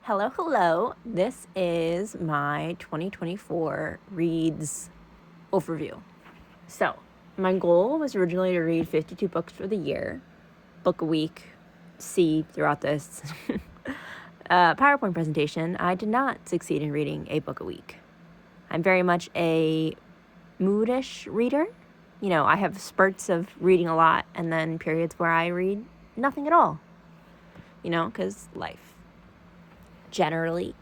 Hello. This is my 2024 reads overview. So, my goal was originally to read 52 books for the year, book a week, throughout this PowerPoint presentation. I did not succeed in reading a book a week. I'm very much a moodish reader. I have spurts of reading a lot and then periods where I read nothing at all, because life. Generally,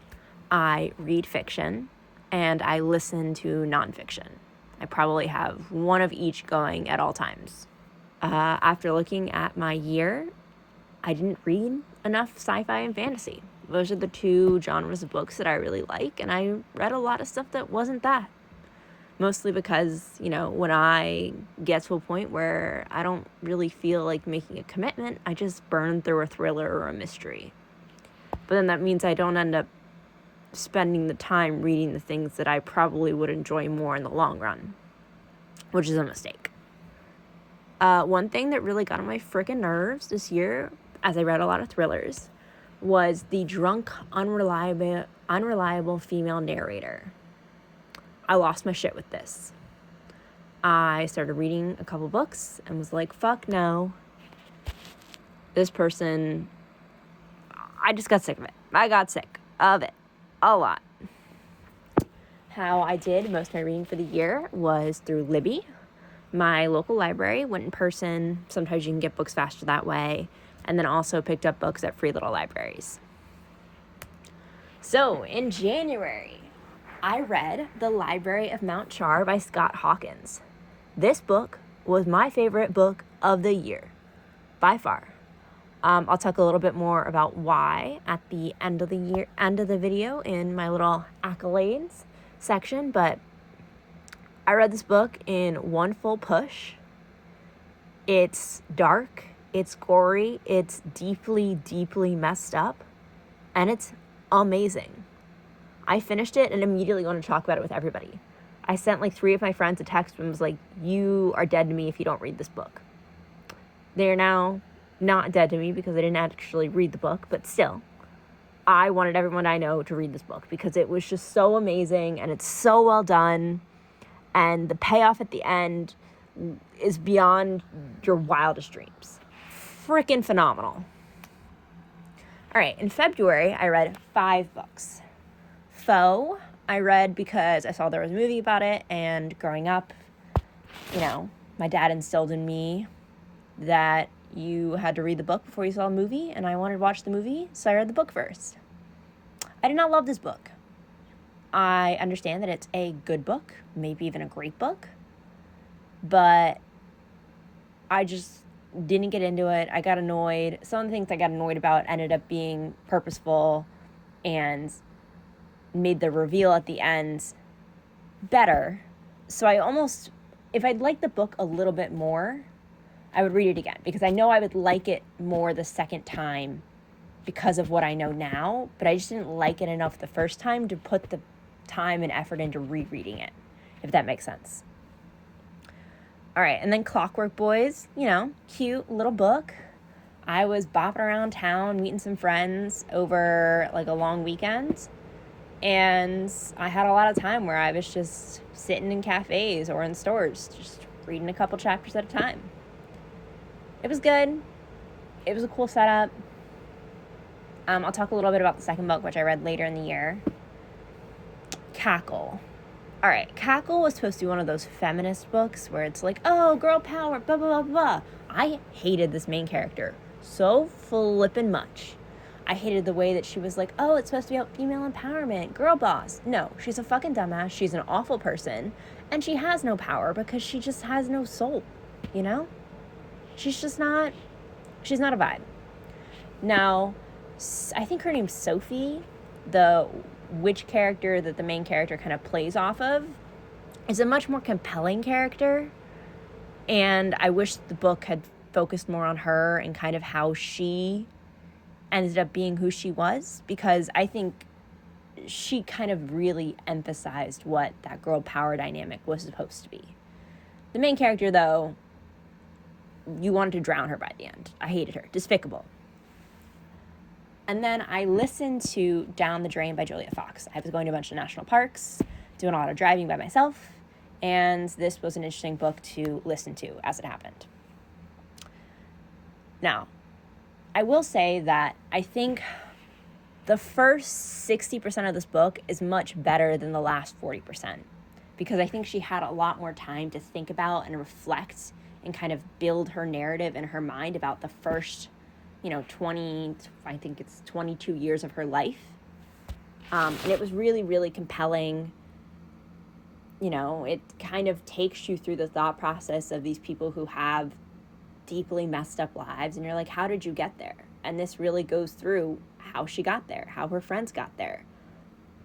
I read fiction and I listen to nonfiction. I probably have one of each going at all times. After looking at my year, I didn't read enough sci-fi and fantasy. Those are the two genres of books that I really like, and I read a lot of stuff that wasn't that. Mostly because, when I get to a point where I don't really feel like making a commitment, I just burn through a thriller or a mystery. But then that means I don't end up spending the time reading the things that I probably would enjoy more in the long run, which is a mistake. One thing that really got on my freaking nerves this year, as I read a lot of thrillers, was the drunk, unreliable female narrator. I lost my shit with this. I started reading a couple books and was like, fuck no. This person... I just got sick of it. I got sick of it a lot. How I did most of my reading for the year was through Libby, my local library. Went in person. Sometimes you can get books faster that way. And then also picked up books at free little libraries. So in January, I read The Library of Mount Char by Scott Hawkins. This book was my favorite book of the year, by far. I'll talk a little bit more about why at the end of the video in my little accolades section, but I read this book in one full push. It's dark, it's gory, it's deeply, deeply messed up, and it's amazing. I finished it and immediately wanted to talk about it with everybody. I sent 3 of my friends a text and was like, you are dead to me if you don't read this book. They are now not dead to me because I didn't actually read the book, but still, I wanted everyone I know to read this book because it was just so amazing and it's so well done, and the payoff at the end is beyond your wildest dreams. Freaking phenomenal. All right, in February, I read 5 books. Foe, I read because I saw there was a movie about it, and growing up, my dad instilled in me that you had to read the book before you saw a movie, and I wanted to watch the movie, so I read the book first. I did not love this book. I understand that it's a good book, maybe even a great book, but I just didn't get into it. I got annoyed. Some of the things I got annoyed about ended up being purposeful and made the reveal at the end better. So if I'd liked the book a little bit more, I would read it again, because I know I would like it more the second time because of what I know now, but I just didn't like it enough the first time to put the time and effort into rereading it, if that makes sense. All right, and then Clockwork Boys, cute little book. I was bopping around town, meeting some friends over a long weekend, and I had a lot of time where I was just sitting in cafes or in stores, just reading a couple chapters at a time. It was good. It was a cool setup. I'll talk a little bit about the second book, which I read later in the year. Cackle. All right, Cackle was supposed to be one of those feminist books where it's like, oh, girl power, blah, blah, blah, blah. I hated this main character so flippin' much. I hated the way that she was like, oh, it's supposed to be about female empowerment, girl boss. No, she's a fucking dumbass. She's an awful person, and she has no power because she just has no soul, She's not a vibe. Now, I think her name's Sophie, the witch character that the main character kind of plays off of, is a much more compelling character. And I wish the book had focused more on her and kind of how she ended up being who she was, because I think she kind of really emphasized what that girl power dynamic was supposed to be. The main character, though, you wanted to drown her by the end. I hated her. Despicable. And then I listened to Down the Drain by Julia Fox. I was going to a bunch of national parks, doing a lot of driving by myself, and this was an interesting book to listen to as it happened. Now, I will say that I think the first 60% of this book is much better than the last 40%, because I think she had a lot more time to think about and reflect and kind of build her narrative in her mind about the first, 22 years of her life. And it was really, really compelling. It kind of takes you through the thought process of these people who have deeply messed up lives, and you're like, how did you get there? And this really goes through how she got there, how her friends got there,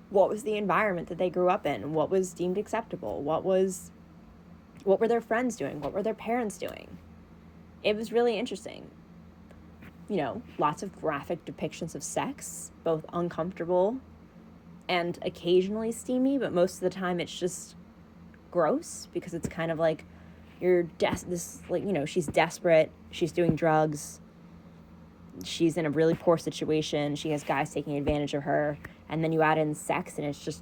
what was the environment that they grew up in, what was deemed acceptable, what were their friends doing, what were their parents doing. It was really interesting. Lots of graphic depictions of sex, both uncomfortable and occasionally steamy, but most of the time it's just gross, because it's kind of like she's desperate, she's doing drugs, she's in a really poor situation, she has guys taking advantage of her, and then you add in sex and it's just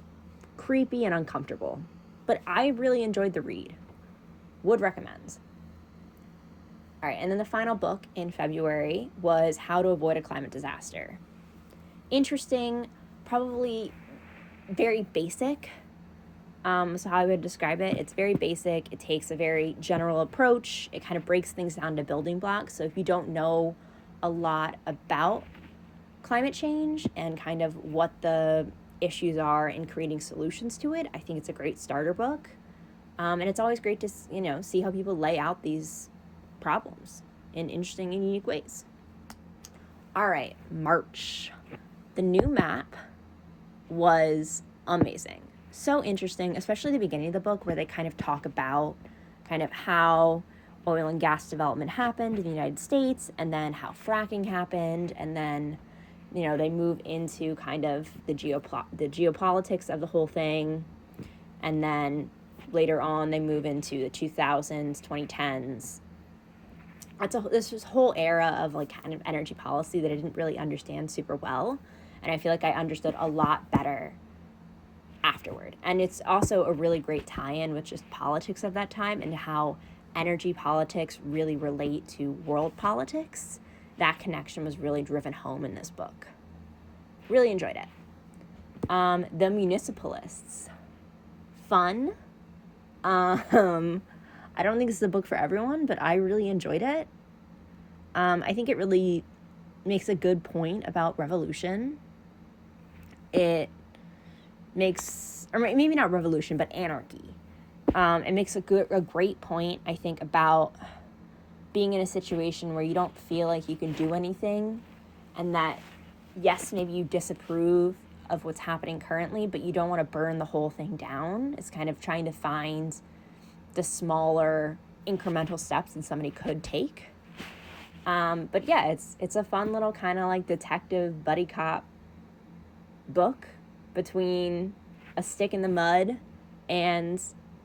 creepy and uncomfortable. But I really enjoyed the read. Would recommend. All right, and then the final book in February was How to Avoid a Climate Disaster. Interesting, probably very basic. So how I would describe it, it's very basic. It takes a very general approach. It kind of breaks things down to building blocks. So if you don't know a lot about climate change and kind of what the issues are in creating solutions to it, I think it's a great starter book. And it's always great to, see how people lay out these problems in interesting and unique ways. All right, March. The new map was amazing. So interesting, especially the beginning of the book, where they kind of talk about kind of how oil and gas development happened in the United States, and then how fracking happened, and then, they move into kind of the geopolitics of the whole thing, and then later on they move into the 2000s, 2010s. This was whole era of like kind of energy policy that I didn't really understand super well, and I feel like I understood a lot better afterward. And it's also a really great tie-in with just politics of that time and how energy politics really relate to world politics. That connection was really driven home in this book. Really enjoyed it. The Municipalists. Fun. I don't think this is a book for everyone, but I really enjoyed it. I think it really makes a good point about revolution. It makes, or maybe not revolution, but anarchy. It makes a great point, I think, about being in a situation where you don't feel like you can do anything, and that, yes, maybe you disapprove of what's happening currently, but you don't want to burn the whole thing down. It's kind of trying to find the smaller incremental steps that somebody could take. But yeah, it's a fun little kind of like detective buddy cop book between a stick in the mud and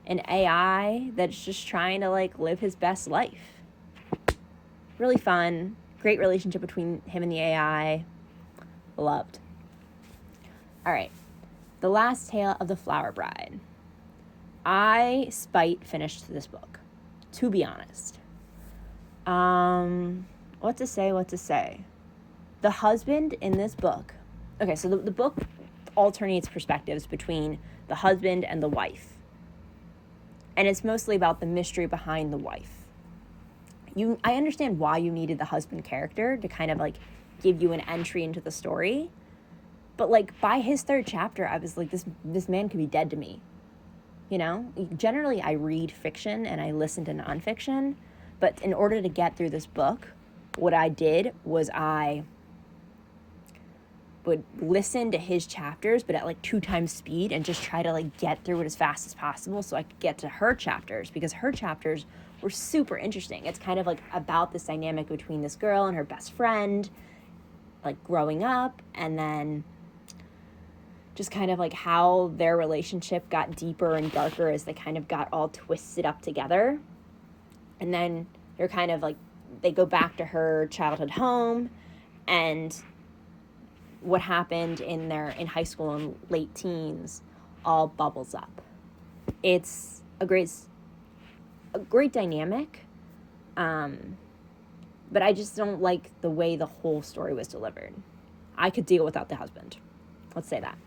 an AI that's just trying to like live his best life. Really fun. Great relationship between him and the AI. Loved. All right. The Last Tale of the Flower Bride. I finished this book, to be honest. What to say? The husband in this book. Okay, so the book alternates perspectives between the husband and the wife. And it's mostly about the mystery behind the wife. I understand why you needed the husband character to kind of like give you an entry into the story. But like by his third chapter, I was like, this man could be dead to me. Generally I read fiction and I listen to nonfiction, but in order to get through this book, what I did was I would listen to his chapters, but at like 2 times speed, and just try to like get through it as fast as possible so I could get to her chapters, because her chapters were super interesting. It's kind of like about this dynamic between this girl and her best friend, like growing up, and then just kind of like how their relationship got deeper and darker as they kind of got all twisted up together. And then they're kind of like, they go back to her childhood home, and what happened in high school and late teens all bubbles up. It's a great dynamic, but I just don't like the way the whole story was delivered. I could deal without the husband. Let's say that.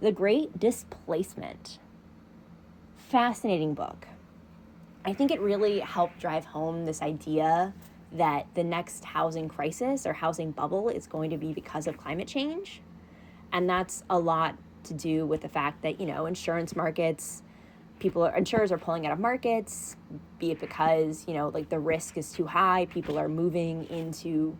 The Great Displacement. Fascinating book. I think it really helped drive home this idea that the next housing crisis or housing bubble is going to be because of climate change. And that's a lot to do with the fact that, insurance markets, insurers are pulling out of markets, be it because, the risk is too high. People are moving into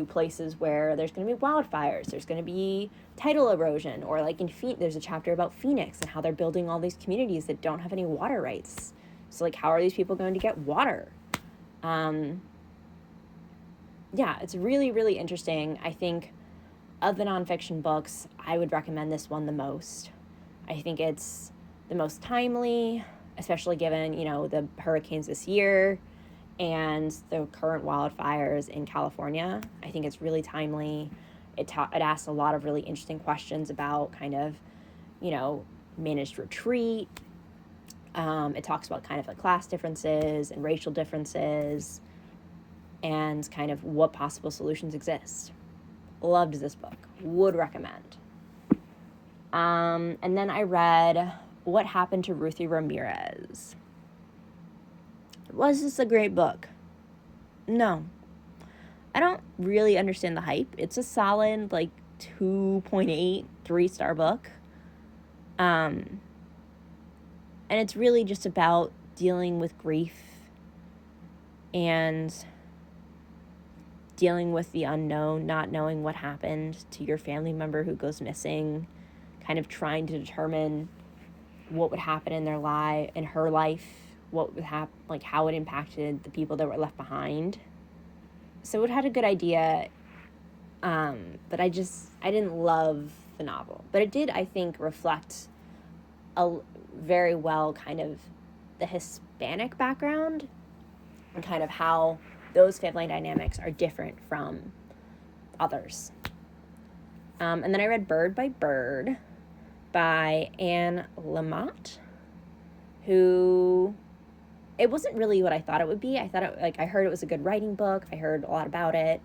places where there's going to be wildfires, there's going to be tidal erosion, or like there's a chapter about Phoenix and how they're building all these communities that don't have any water rights. So like, how are these people going to get water? It's really, really interesting. I think of the nonfiction books, I would recommend this one the most. I think it's the most timely, especially given, the hurricanes this year and the current wildfires in California. I think it's really timely. It asks a lot of really interesting questions about kind of, managed retreat. It talks about kind of the class differences and racial differences and kind of what possible solutions exist. Loved this book. Would recommend. And then I read What Happened to Ruthie Ramirez. Was this a great book? No. I don't really understand the hype. It's a solid, 2.8, 3-star book. And it's really just about dealing with grief and dealing with the unknown, not knowing what happened to your family member who goes missing, kind of trying to determine what would happen in her life, what would happen, how it impacted the people that were left behind. So it had a good idea, but I didn't love the novel. But it did, I think, reflect very well kind of the Hispanic background and kind of how those family dynamics are different from others. And then I read Bird by Bird by Anne Lamott, who, it wasn't really what I thought it would be. I thought I heard it was a good writing book. I heard a lot about it.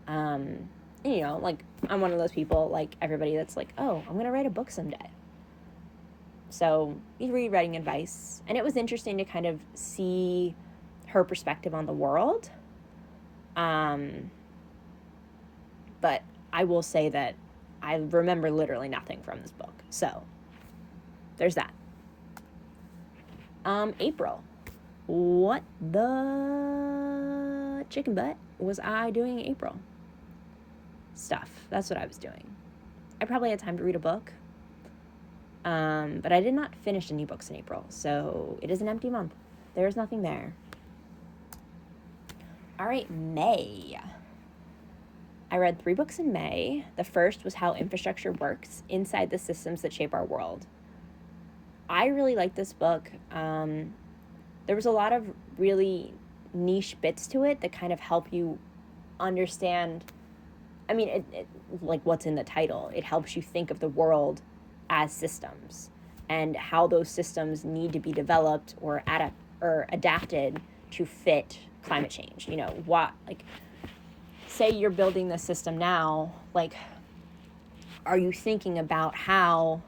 I'm one of those people, like everybody, that's like, oh, I'm going to write a book someday. So you read writing advice, and it was interesting to kind of see her perspective on the world. But I will say that I remember literally nothing from this book. So there's that. April. What the chicken butt was I doing in April? Stuff. That's what I was doing. I probably had time to read a book. But I did not finish any books in April, so it is an empty month. There is nothing there. All right, May. I read 3 books in May. The first was How Infrastructure Works Inside the Systems That Shape Our World. I really liked this book. There was a lot of really niche bits to it that kind of help you understand. I mean, it like what's in the title. It helps you think of the world as systems and how those systems need to be developed or adapted to fit climate change. Say you're building this system now, are you thinking about how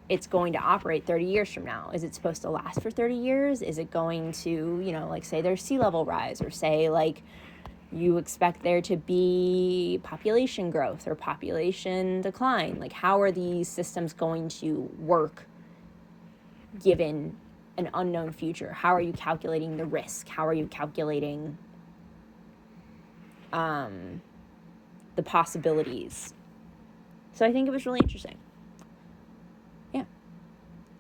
it's going to operate 30 years from now? Is it supposed to last for 30 years? Is it going to, say there's sea level rise, or say you expect there to be population growth or population decline? How are these systems going to work given an unknown future? How are you calculating the risk? How are you calculating the possibilities? So I think it was really interesting. Yeah.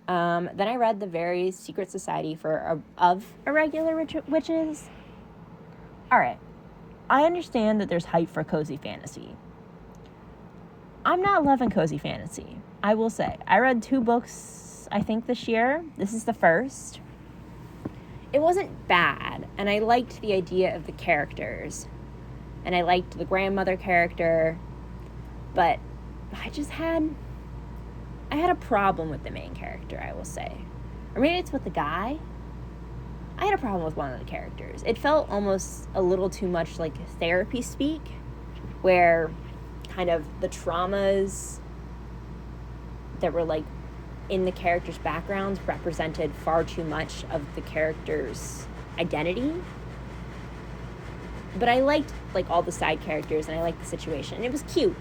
Then I read The Very Secret Society of Irregular Witches. All right. I understand that there's hype for cozy fantasy. I'm not loving cozy fantasy, I will say. I read 2 books, I think, this year. This is the first. It wasn't bad, and I liked the idea of the characters. and I liked the grandmother character, but I had a problem with the main character, I will say. Or maybe it's with the guy. I had a problem with one of the characters. It felt almost a little too much like therapy speak, where kind of the traumas that were like in the characters' backgrounds represented far too much of the character's identity. But I liked like all the side characters, and I liked the situation. It was cute,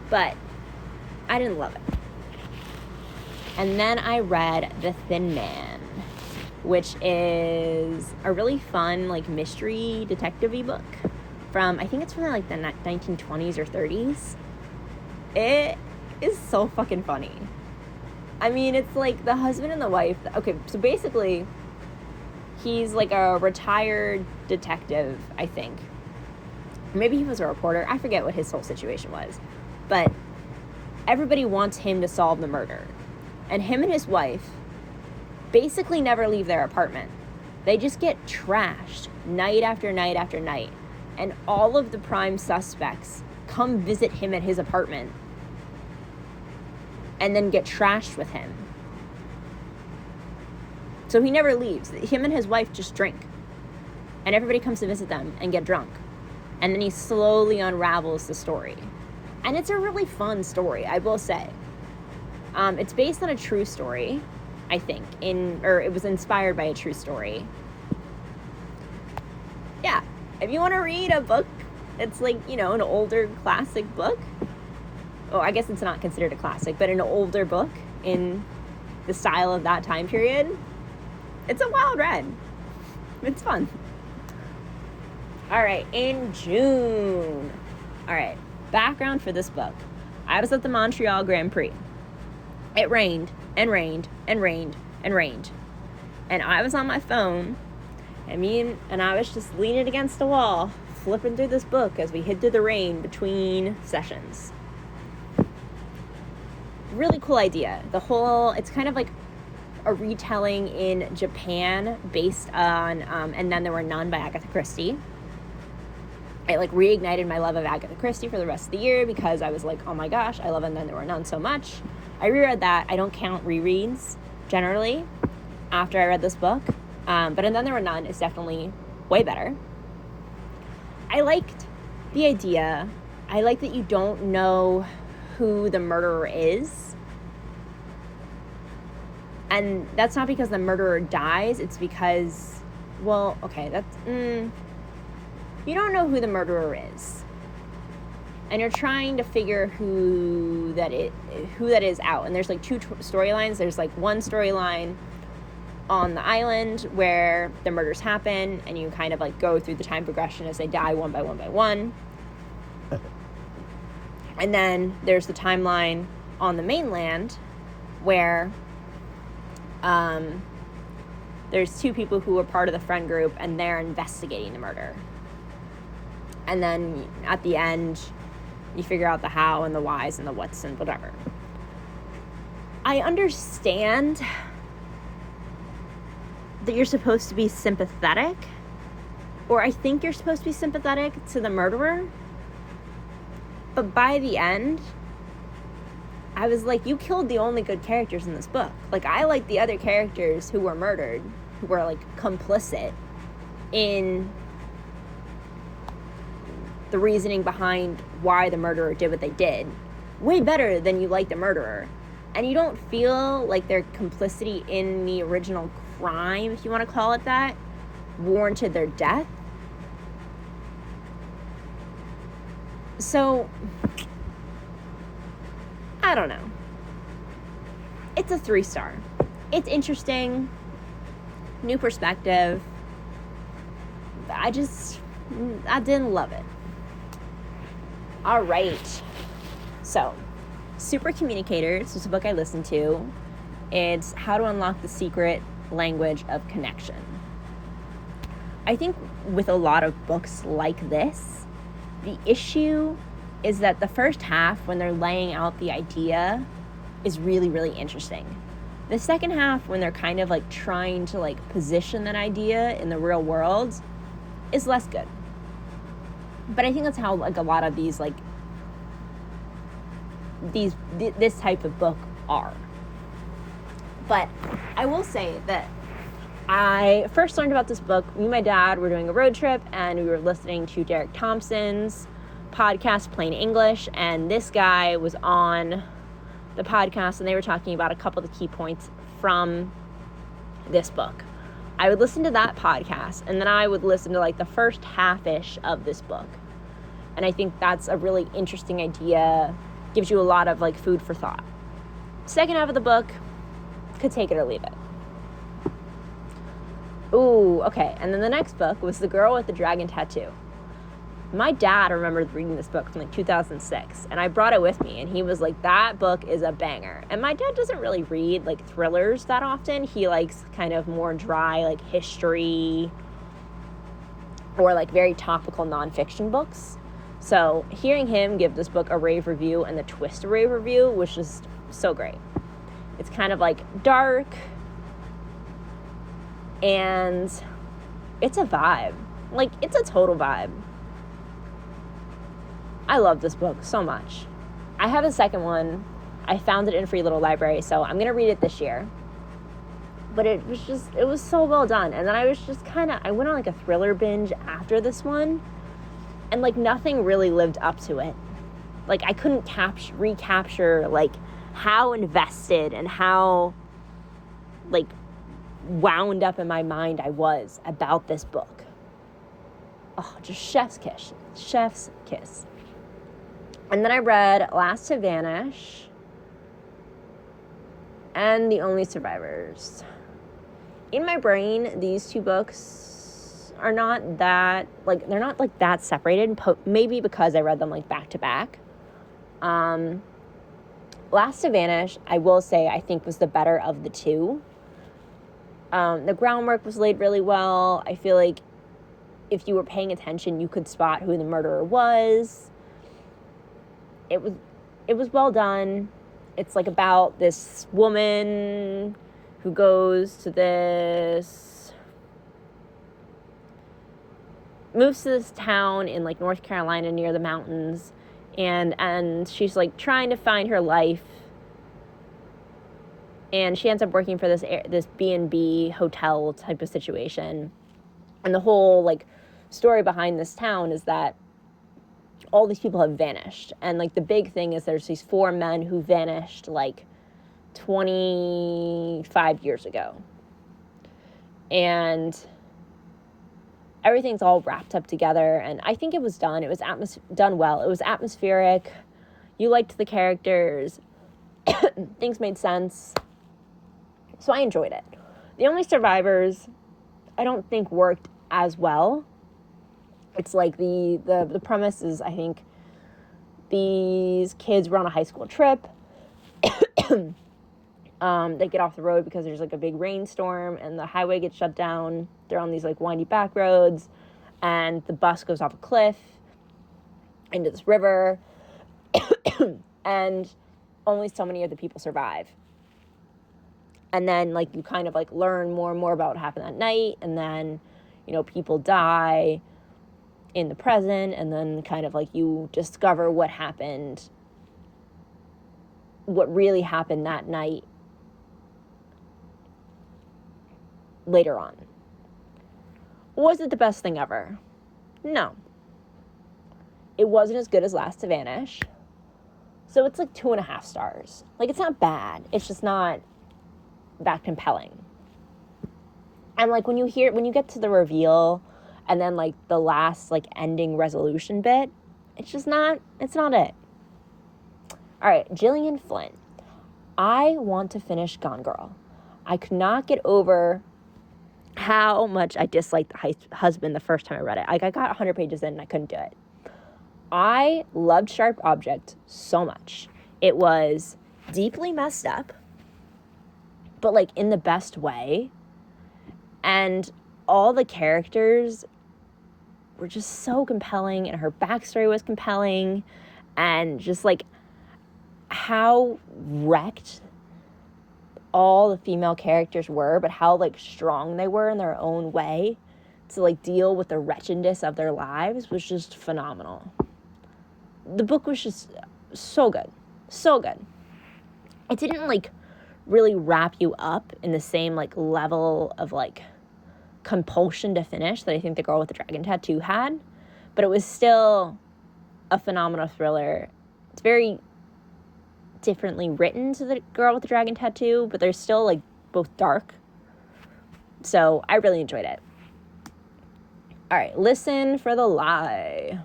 but I didn't love it. And then I read The Thin Man, which is a really fun like mystery detective-y book from, I think it's from like the 1920s or 30s. It is so fucking funny. I mean, it's like the husband and the wife. Okay, so basically, he's like a retired detective, I think. Maybe he was a reporter. I forget what his whole situation was. But everybody wants him to solve the murder. And him and his wife basically never leave their apartment. They just get trashed night after night after night. And all of the prime suspects come visit him at his apartment and then get trashed with him. So he never leaves. Him and his wife just drink. And everybody comes to visit them and get drunk. And then he slowly unravels the story. And it's a really fun story, I will say. It's based on a true story, I think. It was inspired by a true story. Yeah. If you want to read a book that's like, an older classic book. Oh, I guess it's not considered a classic, but an older book in the style of that time period. It's a wild read. It's fun. All right, in June. All right, background for this book. I was at the Montreal Grand Prix. It rained and rained and rained and rained. And I was on my phone, and I was just leaning against a wall, flipping through this book as we hid through the rain between sessions. Really cool idea. It's kind of like a retelling in Japan based on And Then There Were None by Agatha Christie. It like reignited my love of Agatha Christie for the rest of the year because I was like, oh my gosh, I love And Then There Were None so much. I reread that. I don't count rereads generally after I read this book, but And Then There Were None is definitely way better. I liked the idea. I like that you don't know who the murderer is. And that's not because the murderer dies. It's because, you don't know who the murderer is. And you're trying to figure who that is out. And there's like two storylines. There's like one storyline on the island where the murders happen, and you kind of like go through the time progression as they die one by one by one. And then there's the timeline on the mainland where there's two people who are part of the friend group, and they're investigating the murder. And then at the end, you figure out the how and the whys and the whats and whatever. I understand that you're supposed to be sympathetic, or I think you're supposed to be sympathetic to the murderer. But by the end, I was like, you killed the only good characters in this book. Like, I like the other characters who were murdered, who were like complicit in the reasoning behind why the murderer did what they did, way better than you like the murderer. And you don't feel like their complicity in the original crime, if you want to call it that, warranted their death. So, I don't know. It's a 3-star. It's interesting. New perspective. I didn't love it. All right. So, Super Communicators is a book I listened to. It's How to Unlock the Secret Language of Connection. I think with a lot of books like this, the issue is that the first half, when they're laying out the idea, is really, really interesting. The second half, when they're kind of like trying to like position that idea in the real world, is less good. But I think that's how, like, a lot of these, like, this type of book are. But I will say that I first learned about this book. Me and my dad were doing a road trip, and we were listening to Derek Thompson's podcast, Plain English, and this guy was on the podcast, and they were talking about a couple of the key points from this book. I would listen to that podcast, and then I would listen to, like, the first half-ish of this book. And I think that's a really interesting idea. Gives you a lot of, like, food for thought. Second half of the book, could take it or leave it. Ooh, okay. And then the next book was The Girl with the Dragon Tattoo. My dad remembered reading this book from, like, 2006, and I brought it with me, and he was like, that book is a banger. And my dad doesn't really read, like, thrillers that often. He likes kind of more dry, like, history or, like, very topical nonfiction books. So hearing him give this book a rave review and the twist a rave review was just so great. It's kind of, like, dark, and it's a vibe. Like, it's a total vibe. I love this book so much. I have a second one. I found it in Free Little Library, so I'm going to read it this year. But it was so well done. And then I was just I went on, like, a thriller binge after this one, and, like, nothing really lived up to it. Like, I couldn't recapture, like, how invested and how, like, wound up in my mind I was about this book. Oh, just chef's kiss. Chef's kiss. And then I read Last to Vanish and The Only Survivors. In my brain, these two books are not that, like, they're not, like, that separated, maybe because I read them, like, back to back. Last to Vanish, I will say, I think was the better of the two. The groundwork was laid really well. I feel like if you were paying attention, you could spot who the murderer was. It was well done. It's, like, about this woman who moves to this town in, like, North Carolina near the mountains, and she's, like, trying to find her life, and she ends up working for this B&B hotel type of situation. And the whole, like, story behind this town is that all these people have vanished. And, like, the big thing is there's these 4 men who vanished, like, 25 years ago. And everything's all wrapped up together. And I think it was done. It was done well. It was atmospheric. You liked the characters. Things made sense. So I enjoyed it. The Only Survivors, I don't think worked as well. It's like the premise is, I think, these kids were on a high school trip. They get off the road because there's, like, a big rainstorm and the highway gets shut down. They're on these, like, windy back roads, and the bus goes off a cliff into this river, and only so many of the people survive. And then, like, you kind of, like, learn more and more about what happened that night, and then, you know, people die in the present, and then kind of, like, you discover what really happened that night later on. Was it the best thing ever? No. It wasn't as good as Last to Vanish. So it's, like, 2.5 stars. Like, it's not bad. It's just not that compelling. And, like, when you get to the reveal and then, like, the last, like, ending resolution bit, it's not it. All right, Gillian Flynn. I want to finish Gone Girl. I could not get over how much I disliked the husband the first time I read it. Like, I got 100 pages in and I couldn't do it. I loved Sharp Object so much. It was deeply messed up, but, like, in the best way. And all the characters were just so compelling, and her backstory was compelling, and just, like, how wrecked all the female characters were, but how, like, strong they were in their own way. to, like, deal with the wretchedness of their lives was just phenomenal. The book was just so good. So good. It didn't, like, really wrap you up in the same, like, level of, like, compulsion to finish that I think The Girl with the Dragon Tattoo had, but it was still a phenomenal thriller. It's very differently written to The Girl with the Dragon Tattoo, but they're still, like, both dark. So I really enjoyed it. All right, Listen for the Lie.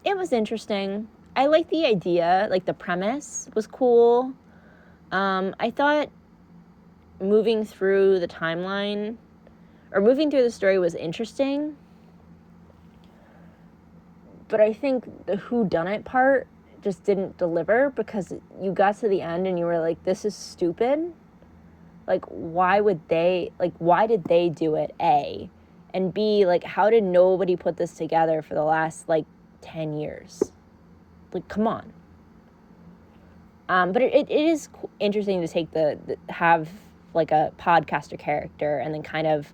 It was interesting. I liked the idea, like, the premise was cool. I thought moving through the timeline, or moving through the story, was interesting. But I think the whodunit part just didn't deliver, because you got to the end and you were like, this is stupid. Like, why did they do it, A? And B, like, how did nobody put this together for the last, like, 10 years? Like, come on. But it is interesting to take have, like, a podcaster character and then kind of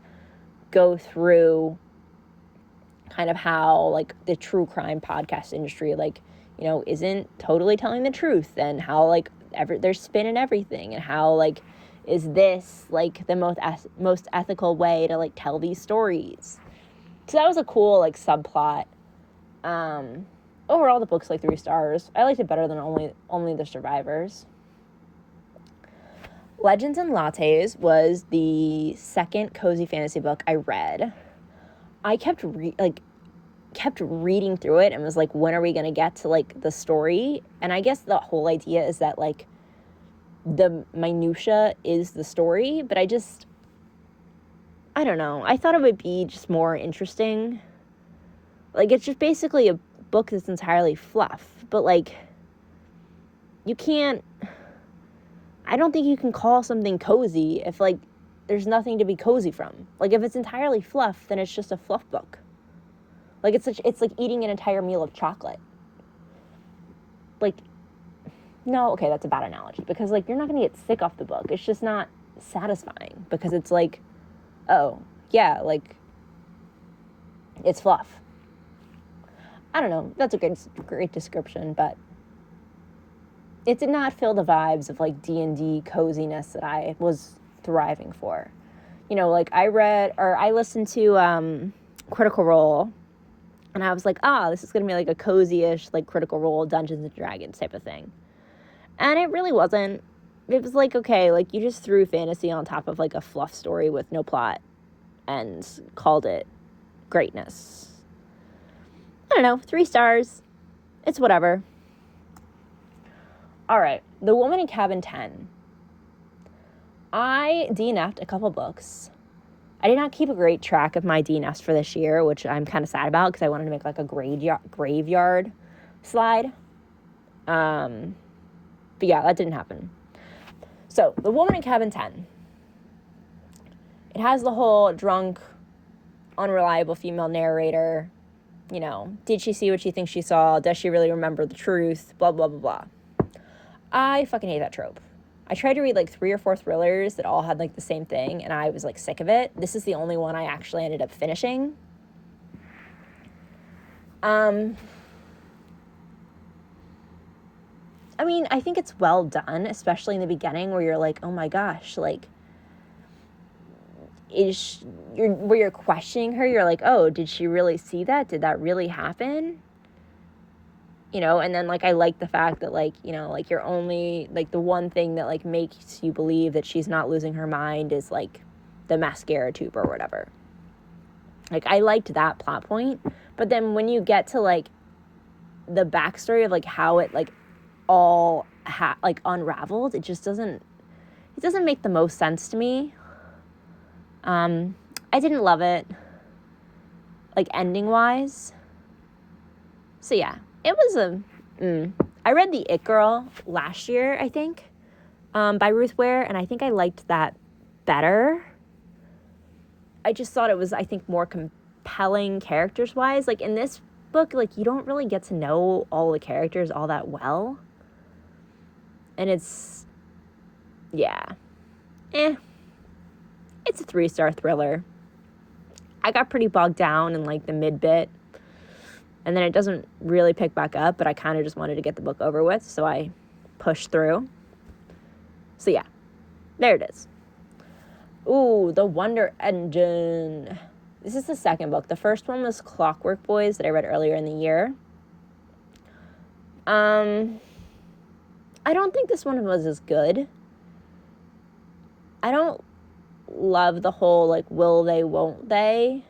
go through kind of how, like, the true crime podcast industry, like, you know, isn't totally telling the truth, and how, like, there's spin in everything, and how, like, is this, like, the most ethical way to, like, tell these stories. So that was a cool, like, subplot. Overall, the book's, like, 3 stars. I liked it better than only The Survivors. Legends and Lattes was the second cozy fantasy book I read. I kept reading through it and was like, when are we going to get to, like, the story? And I guess the whole idea is that, like, the minutia is the story, but I don't know. I thought it would be just more interesting. Like, it's just basically a book that's entirely fluff, but, like, I don't think you can call something cozy if, like, there's nothing to be cozy from. Like, if it's entirely fluff, then it's just a fluff book. Like, it's like eating an entire meal of chocolate. Like, no, okay, that's a bad analogy, because, like, you're not going to get sick off the book. It's just not satisfying, because it's like, oh, yeah, like, it's fluff. I don't know, that's a great description, but it did not fill the vibes of, like, D&D coziness that I was thriving for. You know, like, I listened to Critical Role, and I was like, this is going to be, like, a cozy-ish, like, Critical Role Dungeons & Dragons type of thing. And it really wasn't. It was like, okay, like, you just threw fantasy on top of, like, a fluff story with no plot and called it greatness. I don't know, 3 stars. It's whatever. All right, The Woman in Cabin 10. I DNF'd a couple books. I did not keep a great track of my DNFs for this year, which I'm kind of sad about, because I wanted to make, like, a graveyard slide. But yeah, that didn't happen. So, The Woman in Cabin 10. It has the whole drunk, unreliable female narrator. You know, did she see what she thinks she saw? Does she really remember the truth? Blah, blah, blah, blah. I fucking hate that trope. I tried to read, like, 3 or 4 thrillers that all had, like, the same thing, and I was, like, sick of it. This is the only one I actually ended up finishing. I mean, I think it's well done, especially in the beginning, where you're like, oh my gosh, like, where you're questioning her, you're like, oh, did she really see that? Did that really happen? You know, and then, like, I like the fact that, like, you know, like, you're only, like, the one thing that, like, makes you believe that she's not losing her mind is, like, the mascara tube or whatever. Like, I liked that plot point, but then when you get to, like, the backstory of, like, how it, like, all like, unraveled, it doesn't make the most sense to me. I didn't love it, like, ending wise. So yeah, it was I read The It Girl last year, I think, by Ruth Ware, and I think I liked that better. I just thought it was, I think, more compelling characters wise. Like, in this book, like, you don't really get to know all the characters all that well. And it's, yeah. It's a 3-star thriller. I got pretty bogged down in like the mid bit, and then it doesn't really pick back up, but I kind of just wanted to get the book over with, so I pushed through. So yeah, there it is. Ooh, The Wonder Engine. This is the second book. The first one was Clockwork Boys that I read earlier in the year. I don't think this one was as good. I don't love the whole, like, will they, won't they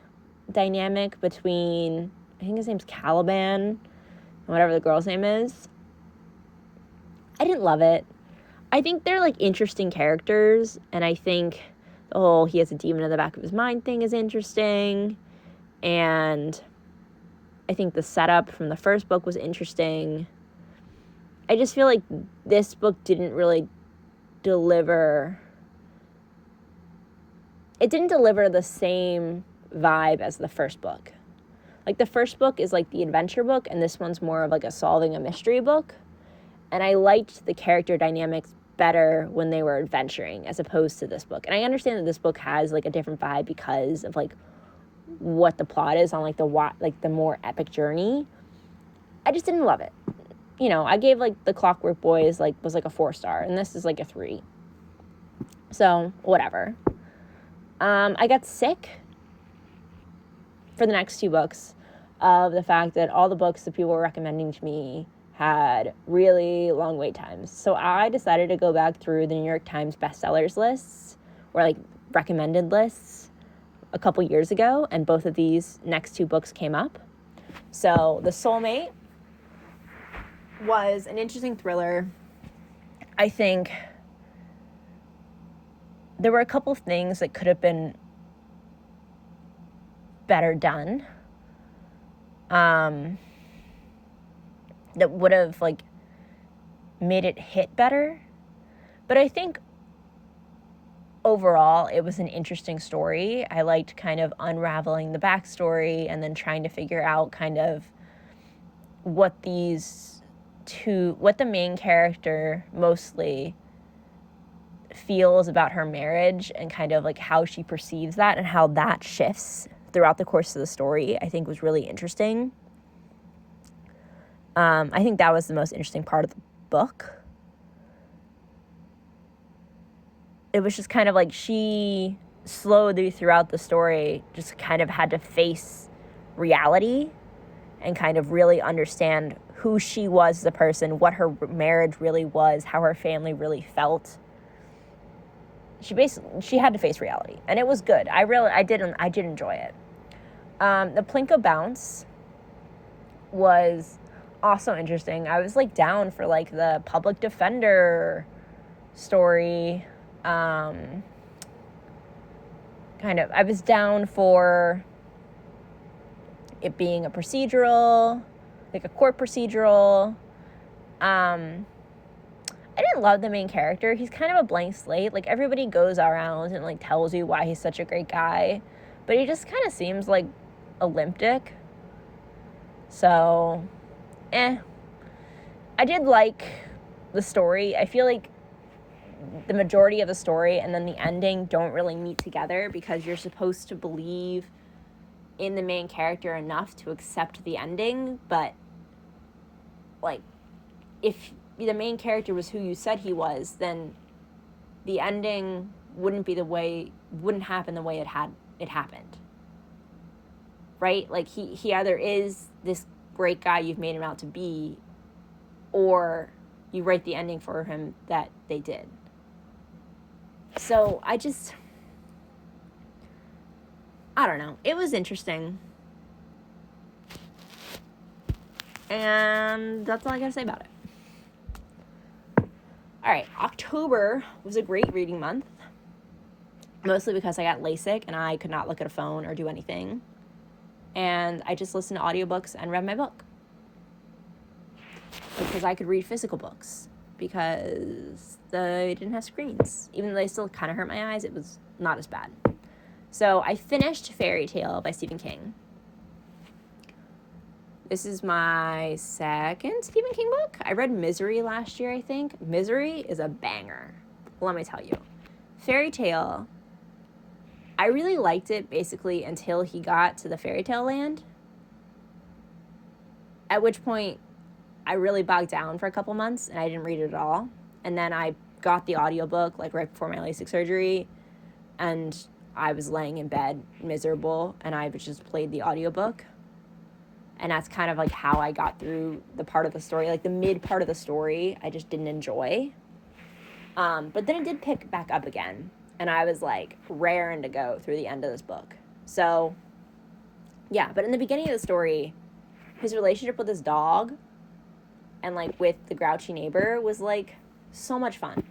dynamic between, I think his name's Caliban, whatever the girl's name is. I didn't love it. I think they're, like, interesting characters, and I think the whole he has a demon in the back of his mind thing is interesting, and I think the setup from the first book was interesting. I just feel like this book didn't really deliver. It didn't deliver the same vibe as the first book. Like, the first book is like the adventure book, and this one's more of like a solving a mystery book. And I liked the character dynamics better when they were adventuring as opposed to this book. And I understand that this book has like a different vibe because of like what the plot is on like the more epic journey. I just didn't love it. You know, I gave like the Clockwork Boys was like a 4-star, and this is like a 3. So whatever. I got sick for the next 2 books of the fact that all the books that people were recommending to me had really long wait times. So I decided to go back through the New York Times bestsellers lists, or like recommended lists, a couple years ago, and both of these next 2 books came up. So The Soulmate was an interesting thriller. I think there were a couple of things that could have been better done. That would have like made it hit better. But I think overall it was an interesting story. I liked kind of unraveling the backstory and then trying to figure out kind of what the main character mostly feels about her marriage and kind of like how she perceives that and how that shifts throughout the course of the story, I think was really interesting. I think that was the most interesting part of the book. It was just kind of like she slowly throughout the story just kind of had to face reality and kind of really understand who she was as a person, what her marriage really was, how her family really felt. She had to face reality, and it was good. I did enjoy it. The Plinko Bounce was also interesting. I was like down for like the public defender story. I was down for it being a procedural, like a court procedural. I didn't love the main character. He's kind of a blank slate. Like, everybody goes around and like tells you why he's such a great guy, but he just kind of seems like a limp dick. So, I did like the story. I feel like the majority of the story and then the ending don't really meet together because you're supposed to believe in the main character enough to accept the ending, but like, if the main character was who you said he was, then the ending wouldn't happen the way it happened. Right? Like, he either is this great guy you've made him out to be, or you write the ending for him that they did. So I don't know. It was interesting. And that's all I gotta say about it. All right, October was a great reading month, mostly because I got LASIK and I could not look at a phone or do anything. And I just listened to audiobooks and read my book. Because I could read physical books because they didn't have screens. Even though they still kind of hurt my eyes, it was not as bad. So I finished Fairy Tale by Stephen King. This is my second Stephen King book. I read Misery last year, I think. Misery is a banger. Let me tell you. Fairy tale, I really liked it basically until he got to the fairy tale land, at which point I really bogged down for a couple months and I didn't read it at all. And then I got the audiobook like right before my LASIK surgery, and I was laying in bed miserable, and I just played the audiobook. And that's kind of like how I got through the part of the story. Like the mid part of the story, I just didn't enjoy. But then it did pick back up again. And I was like raring to go through the end of this book. So, yeah. But in the beginning of the story, his relationship with his dog and like with the grouchy neighbor was like so much fun.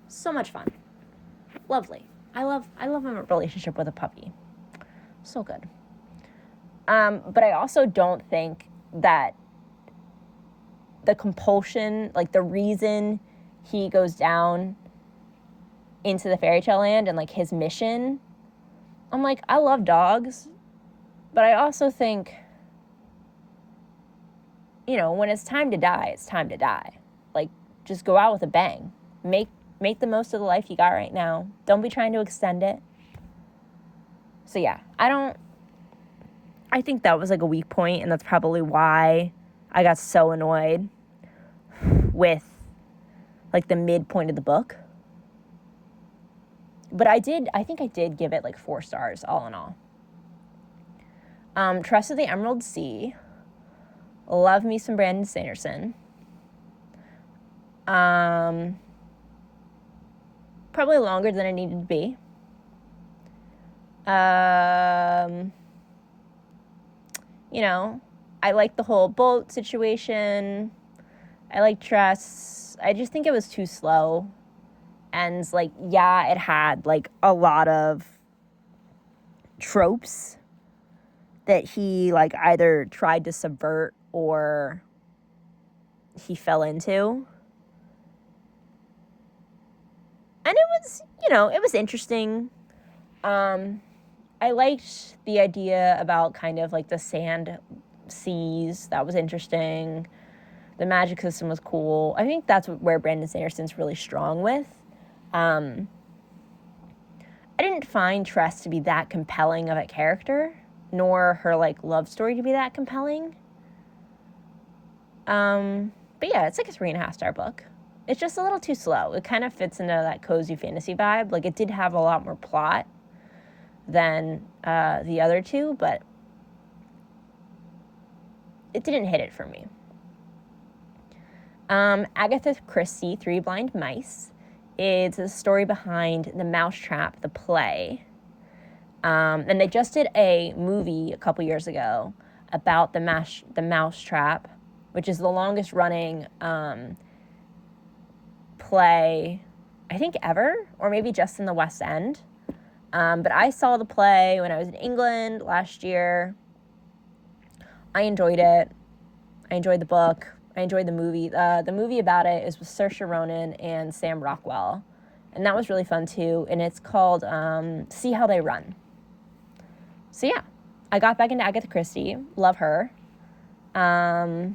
So much fun. Lovely. I love a relationship with a puppy. So good. But I also don't think that the compulsion, like the reason he goes down into the fairy tale land and like his mission, I'm like, I love dogs, but I also think, you know, when it's time to die, it's time to die. Like, just go out with a bang. Make the most of the life you got right now. Don't be trying to extend it. So yeah, I think that was like a weak point, and that's probably why I got so annoyed with like the midpoint of the book. But I think I did give it like 4 stars all in all. Trust of the Emerald Sea. Love me some Brandon Sanderson. Probably longer than it needed to be. You know, I like the whole boat situation. I like Tress. I just think it was too slow. And, like, yeah, it had, like, a lot of tropes that he, like, either tried to subvert or he fell into. And it was, you know, it was interesting. I liked the idea about kind of, like, the sand seas. That was interesting. The magic system was cool. I think that's where Brandon Sanderson's really strong with. I didn't find Tress to be that compelling of a character, nor her, like, love story to be that compelling. But yeah, it's like a 3.5-star book. It's just a little too slow. It kind of fits into that cozy fantasy vibe. Like, it did have a lot more plot than the other two, but it didn't hit it for me. Agatha Christie, Three Blind Mice. It's the story behind The Mousetrap, the play. And they just did a movie a couple years ago about the Mousetrap, which is the longest running play, I think, ever, or maybe just in the West End. But I saw the play when I was in England last year. I enjoyed it. I enjoyed the book. I enjoyed the movie. The movie about it is with Saoirse Ronan and Sam Rockwell. And that was really fun, too. And it's called See How They Run. So, yeah. I got back into Agatha Christie. Love her. I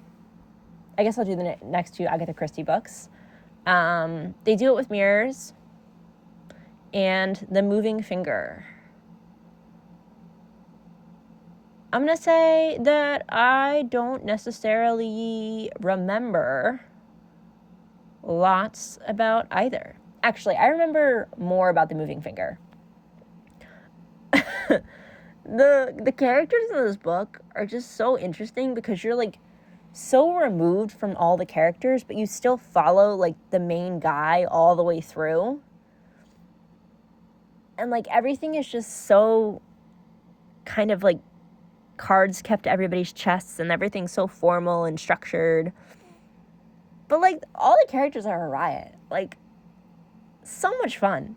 guess I'll do the next 2 Agatha Christie books. They Do It With Mirrors and The Moving Finger. I'm going to say that I don't necessarily remember lots about either. Actually, I remember more about The Moving Finger. The characters in this book are just so interesting because you're, like, so removed from all the characters, but you still follow, like, the main guy all the way through. And, like, everything is just so kind of, like, cards kept to everybody's chests and everything's so formal and structured. But, like, all the characters are a riot. Like, so much fun.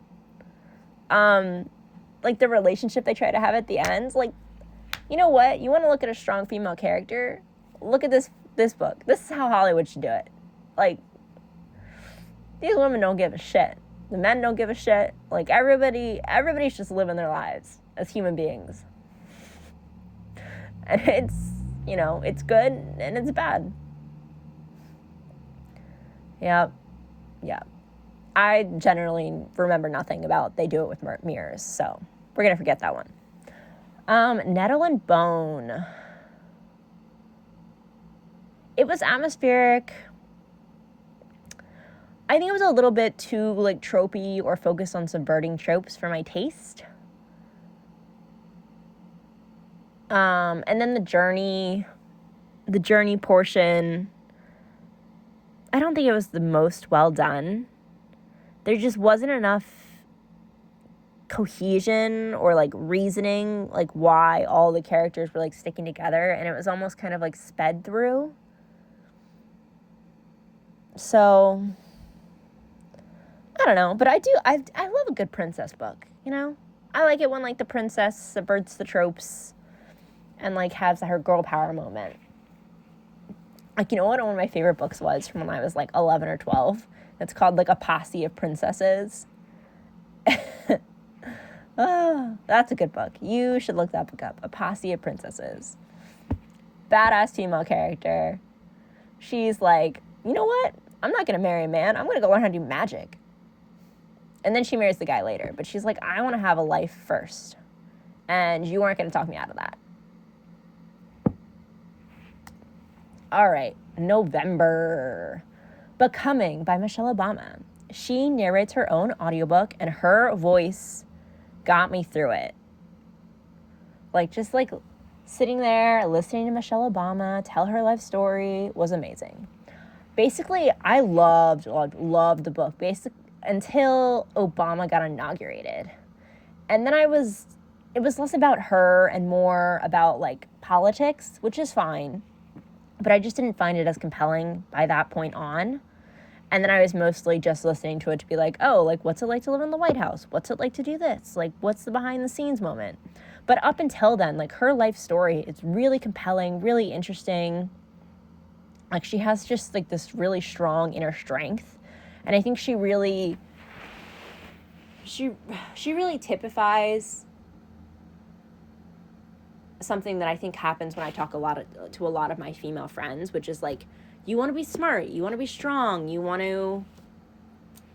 Like, the relationship they try to have at the end. Like, you know what? You want to look at a strong female character? Look at this book. This is how Hollywood should do it. Like, these women don't give a shit. The men don't give a shit. Like, everybody's just living their lives as human beings. And it's, you know, it's good and it's bad. Yep. I generally remember nothing about They Do It With Mirrors, so we're going to forget that one. Nettle and Bone. It was atmospheric. I think it was a little bit too, like, tropey or focused on subverting tropes for my taste. And then the journey portion, I don't think it was the most well done. There just wasn't enough cohesion or, like, reasoning, like, why all the characters were, like, sticking together, and it was almost kind of, like, sped through. So, I don't know, but I love a good princess book, you know? I like it when, like, the princess subverts the tropes and, like, has her girl power moment. Like, you know what one of my favorite books was from when I was, like, 11 or 12? It's called, like, A Posse of Princesses. Oh, that's a good book. You should look that book up. A Posse of Princesses. Badass female character. She's like, you know what? I'm not going to marry a man. I'm going to go learn how to do magic. And then she marries the guy later. But she's like, I want to have a life first. And you aren't going to talk me out of that. All right. November. Becoming by Michelle Obama. She narrates her own audiobook, and her voice got me through it. Like, just like sitting there, listening to Michelle Obama tell her life story was amazing. Basically, I loved the book until Obama got inaugurated. And then it was less about her and more about, like, politics, which is fine. But I just didn't find it as compelling by that point on. And then I was mostly just listening to it to be like, oh, like, what's it like to live in the White House? What's it like to do this? Like, what's the behind the scenes moment? But up until then, like, her life story is really compelling, really interesting. Like, she has just, like, this really strong inner strength. And I think she really typifies something that I think happens when I talk to a lot of my female friends, which is, like, you want to be smart, you want to be strong, you want to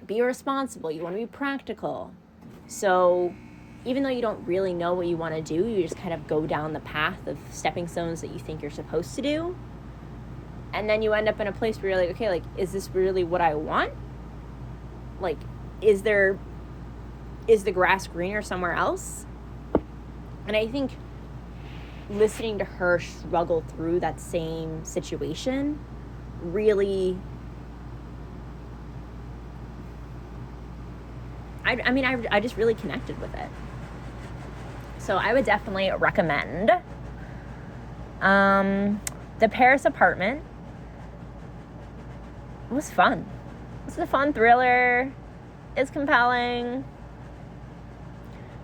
be responsible, you want to be practical. So even though you don't really know what you want to do, you just kind of go down the path of stepping stones that you think you're supposed to do. And then you end up in a place where you're like, okay, like, is this really what I want? Like, is the grass greener somewhere else? And I think listening to her struggle through that same situation really, I just really connected with it. So I would definitely recommend The Paris Apartment. It was fun. It's a fun thriller. It's compelling.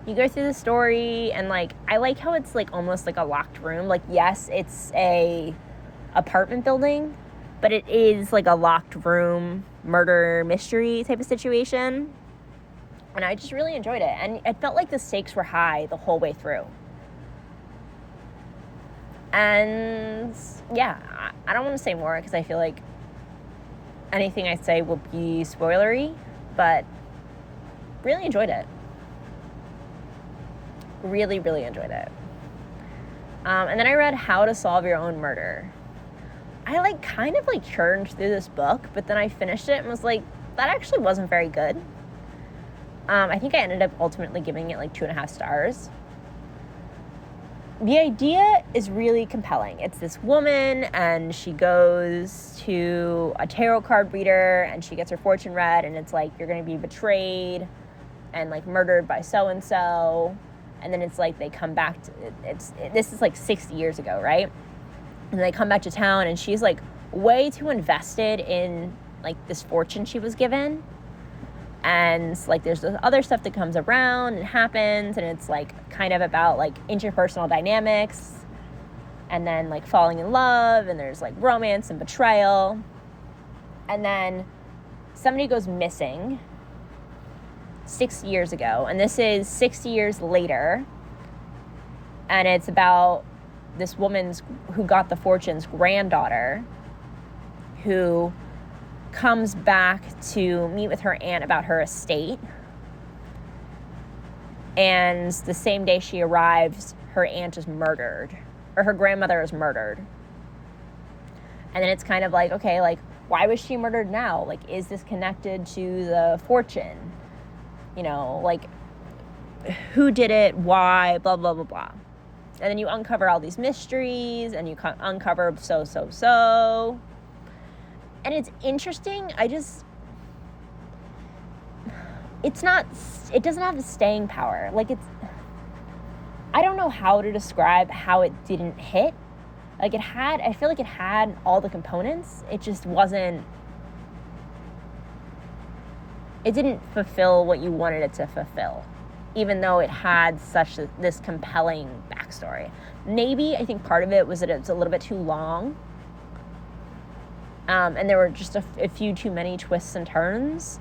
You go through the story, and, like, I like how it's, like, almost like a locked room. Like, yes, it's a apartment building, but it is, like, a locked room murder mystery type of situation. And I just really enjoyed it. And it felt like the stakes were high the whole way through. And, yeah, I don't want to say more because I feel like anything I say will be spoilery, but really enjoyed it. Really, really enjoyed it. And then I read How to Solve Your Own Murder. I, kind of churned through this book, but then I finished it and was like, that actually wasn't very good. I think I ended up ultimately giving it 2.5 stars. The idea is really compelling. It's this woman, and she goes to a tarot card reader, and she gets her fortune read, and it's like, you're going to be betrayed and murdered by so-and-so. And then it's like they come back to, this is 60 years ago, right? And they come back to town, and she's way too invested in this fortune she was given. And there's this other stuff that comes around and happens, and it's kind of about interpersonal dynamics, and then falling in love, and there's romance and betrayal. And then somebody goes missing 6 years ago, and this is 60 years later, and it's about this woman's who got the fortune's granddaughter, who comes back to meet with her aunt about her estate. And the same day she arrives, her aunt is murdered, or her grandmother is murdered. And then it's kind of like, okay, like, why was she murdered now? Like, is this connected to the fortune? You know, like, who did it? Why? Blah, blah, blah, blah. And then you uncover all these mysteries, and you uncover so. And it's interesting. It doesn't have the staying power. Like, I don't know how to describe how it didn't hit. Like, I feel like it had all the components. It just wasn't, it didn't fulfill what you wanted it to fulfill, even though it had this compelling backstory. Maybe, I think part of it was that it was a little bit too long. And there were just a few too many twists and turns.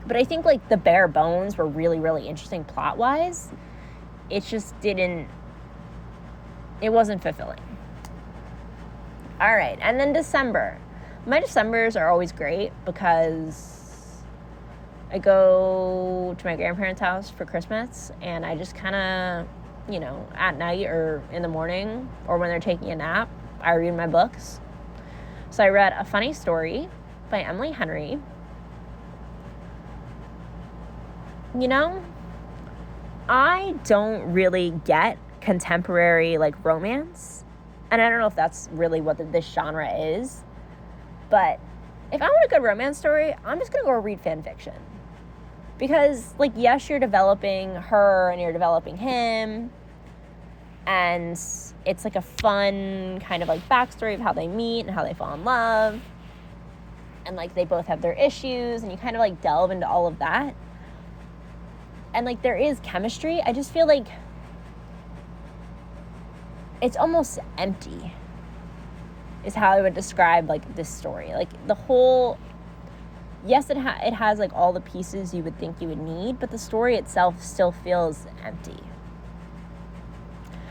But I think, like, the bare bones were really, really interesting plot-wise. It just it wasn't fulfilling. All right, and then December. My Decembers are always great because I go to my grandparents' house for Christmas, and I just kind of, you know, at night or in the morning or when they're taking a nap, I read my books. So I read A Funny Story by Emily Henry. You know, I don't really get contemporary, like, romance. And I don't know if that's really what this genre is. But if I want a good romance story, I'm just going to go read fan fiction. Because, like, yes, you're developing her and you're developing him. And it's, like, a fun kind of, like, backstory of how they meet and how they fall in love. And, like, they both have their issues. And you kind of, like, delve into all of that. And, like, there is chemistry. I just feel like it's almost empty is how I would describe, like, this story. Like, the whole, yes, it has, like, all the pieces you would think you would need, but the story itself still feels empty.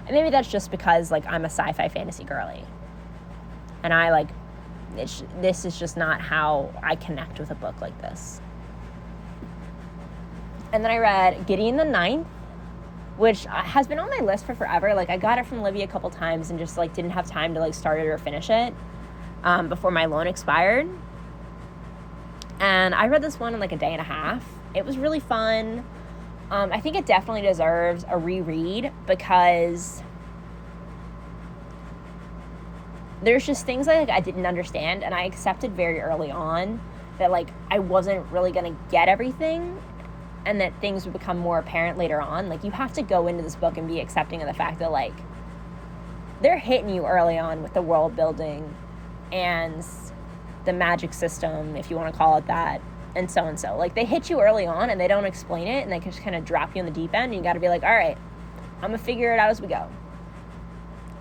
And maybe that's just because, like, I'm a sci-fi fantasy girly. And I, like, this is just not how I connect with a book like this. And then I read Gideon the Ninth, which has been on my list for forever. Like, I got it from Livy a couple times and just, like, didn't have time to, like, start it or finish it before my loan expired. And I read this one in, like, a day and a half. It was really fun. I think it definitely deserves a reread because there's just things that, like, I didn't understand, and I accepted very early on that, like, I wasn't really going to get everything, and that things would become more apparent later on. Like, you have to go into this book and be accepting of the fact that, like, they're hitting you early on with the world building and the magic system, if you want to call it that, and so. Like, they hit you early on and they don't explain it, and they just kind of drop you in the deep end, and you got to be like, all right, I'm going to figure it out as we go.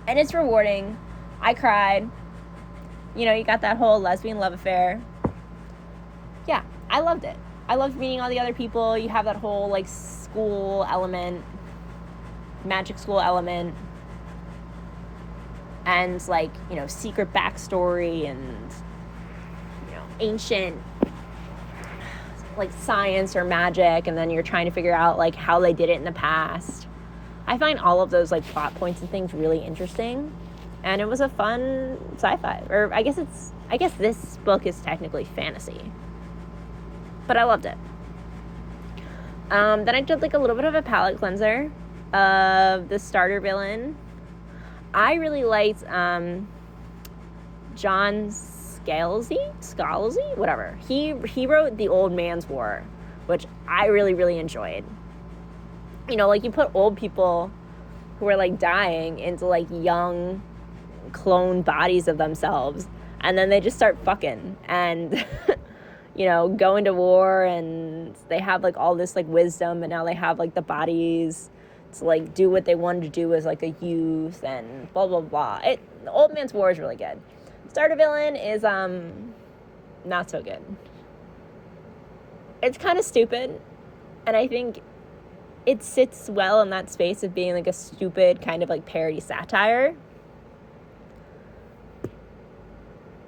And it's rewarding. I cried. You know, you got that whole lesbian love affair. Yeah, I loved it. I loved meeting all the other people. You have that whole, like, school element, magic school element, and, like, you know, secret backstory and, you know, ancient, like, science or magic, and then you're trying to figure out, like, how they did it in the past. I find all of those, like, plot points and things really interesting, and it was a fun sci-fi, or I guess this book is technically fantasy. But I loved it. Then I did, like, a little bit of a palette cleanser of the starter villain. I really liked John Scalzi, whatever. He wrote The Old Man's War, which I really, really enjoyed. You know, like, you put old people who are, like, dying into, like, young clone bodies of themselves, and then they just start fucking and you know, go into war, and they have, like, all this, like, wisdom, and now they have, like, the bodies to, like, do what they wanted to do as, like, a youth, and blah, blah, blah. The Old Man's War is really good. Starter villain is, not so good. It's kind of stupid, and I think it sits well in that space of being, like, a stupid kind of, like, parody satire.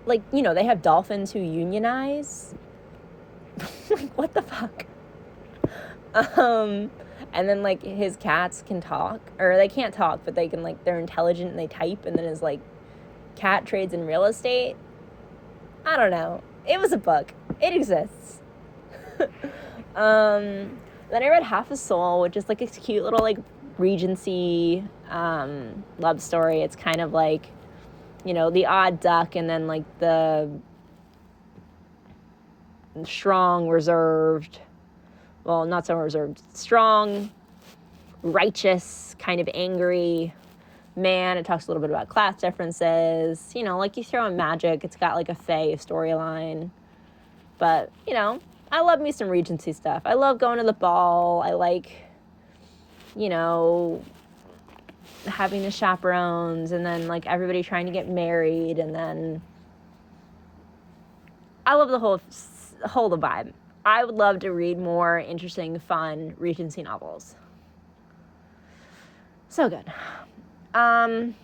like, you know, they have dolphins who unionize. Like, what the fuck? And then, like, his cats can talk, or they can't talk, but they can, like, they're intelligent and they type, and then his, like, cat trades in real estate. I don't know. It was a book. It exists. Then I read Half a Soul, which is, like, a cute little, like, Regency love story. It's kind of like, you know, the odd duck, and then, like, the strong, reserved, well, not so reserved, strong, righteous, kind of angry man. It talks a little bit about class differences. You know, like, you throw in magic, it's got, like, a fae storyline. But, you know, I love me some Regency stuff. I love going to the ball. I like, you know, having the chaperones, and then, like, everybody trying to get married, and then I love the whole vibe. I would love to read more interesting, fun Regency novels. So good. And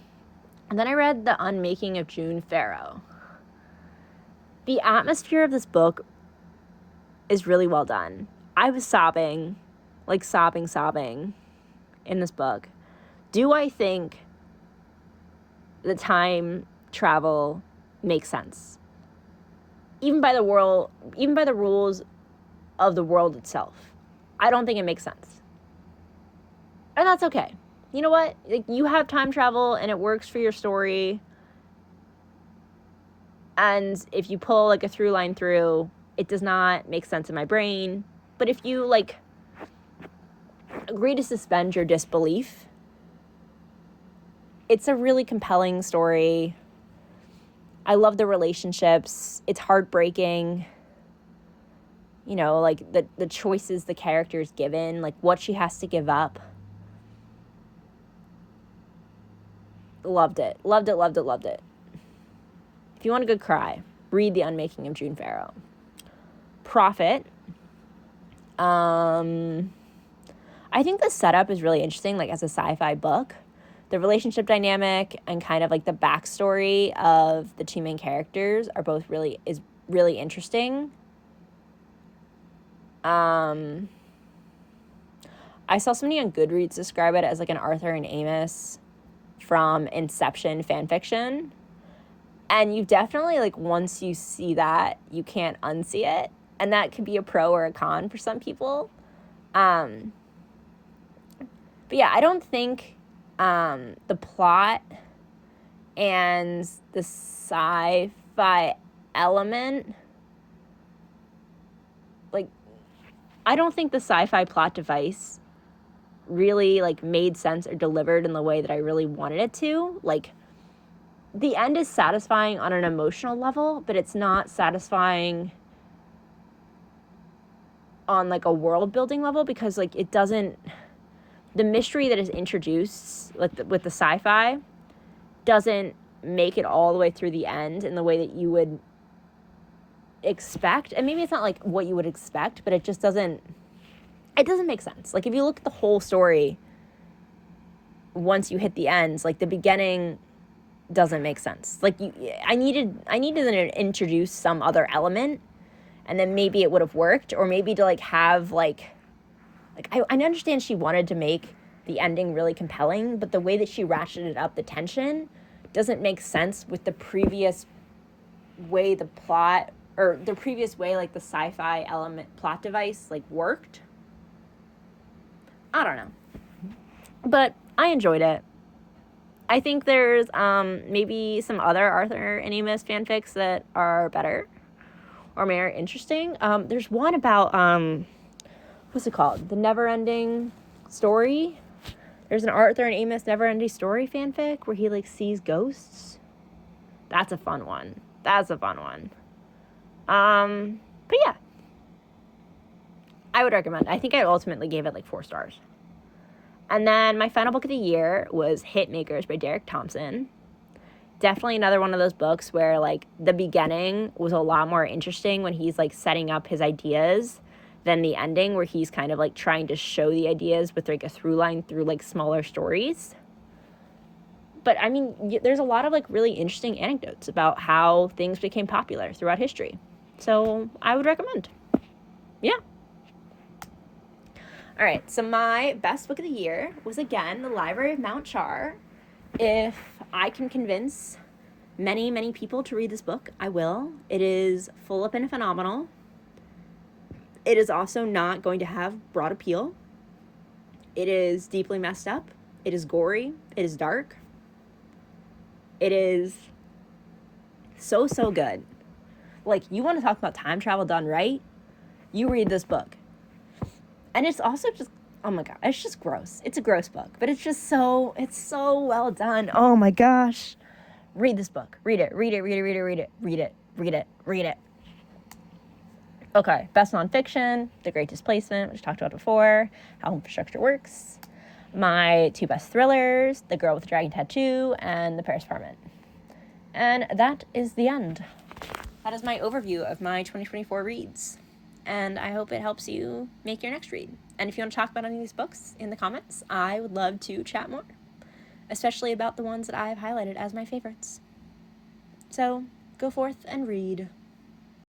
then I read The Unmaking of June Farrow. The atmosphere of this book is really well done. I was sobbing, like sobbing in this book. Do I think the time travel makes sense? Even by the rules of the world itself, I don't think it makes sense. And that's okay. You know what? Like, you have time travel and it works for your story. And if you pull, like, a through line through, it does not make sense in my brain. But if you, like, agree to suspend your disbelief, it's a really compelling story. I love the relationships. It's heartbreaking. You know, like, the choices the character's given, like, what she has to give up. Loved it. Loved it. If you want a good cry, read The Unmaking of June Farrow. Prophet. I think the setup is really interesting, like, as a sci-fi book. The relationship dynamic and kind of, like, the backstory of the two main characters are both really interesting. I saw somebody on Goodreads describe it as, like, an Arthur and Amos from Inception fanfiction. And you definitely, like, once you see that, you can't unsee it. And that could be a pro or a con for some people. But yeah, I don't think the plot and the sci-fi element, like, I don't think the sci-fi plot device really, like, made sense or delivered in the way that I really wanted it to. Like, the end is satisfying on an emotional level, but it's not satisfying on, like, a world building level, because, like, it doesn't, the mystery that is introduced with the sci-fi doesn't make it all the way through the end in the way that you would expect. And maybe it's not, like, what you would expect, but it just doesn't make sense. Like, if you look at the whole story, once you hit the end, like, the beginning doesn't make sense. Like, I needed to introduce some other element, and then maybe it would have worked, or maybe to, like, have, like I understand she wanted to make the ending really compelling, but the way that she ratcheted up the tension doesn't make sense with the previous way the plot, or the previous way, like, the sci-fi element plot device, like, worked. I don't know. But I enjoyed it. I think there's maybe some other Arthur and Amos fanfics that are better or more interesting. There's one about, what's it called? The Never-Ending Story. There's an Arthur and Amos Never-Ending Story fanfic where he, like, sees ghosts. That's a fun one. But yeah. I would recommend. I think I ultimately gave it, like, 4 stars. And then my final book of the year was Hitmakers by Derek Thompson. Definitely another one of those books where, like, the beginning was a lot more interesting when he's, like, setting up his ideas than the ending, where he's kind of, like, trying to show the ideas with, like, a through line through, like, smaller stories. But I mean, there's a lot of like really interesting anecdotes about how things became popular throughout history. So I would recommend. Yeah. All right, so my best book of the year was again The Library of Mount Char. If I can convince many, many people to read this book, I will. It is full up and phenomenal. It is also not going to have broad appeal. It is deeply messed up. It is gory. It is dark. It is so, so good. Like, you want to talk about time travel done right? You read this book. And it's also just, oh my God, it's just gross. It's a gross book, but it's so well done. Oh my gosh. Read this book. Read it. Okay, best nonfiction, The Great Displacement, which I talked about before, How Infrastructure Works. My two best thrillers, The Girl with the Dragon Tattoo and The Paris Apartment. And that is the end. That is my overview of my 2024 reads. And I hope it helps you make your next read. And if you want to talk about any of these books in the comments, I would love to chat more, especially about the ones that I've highlighted as my favorites. So go forth and read.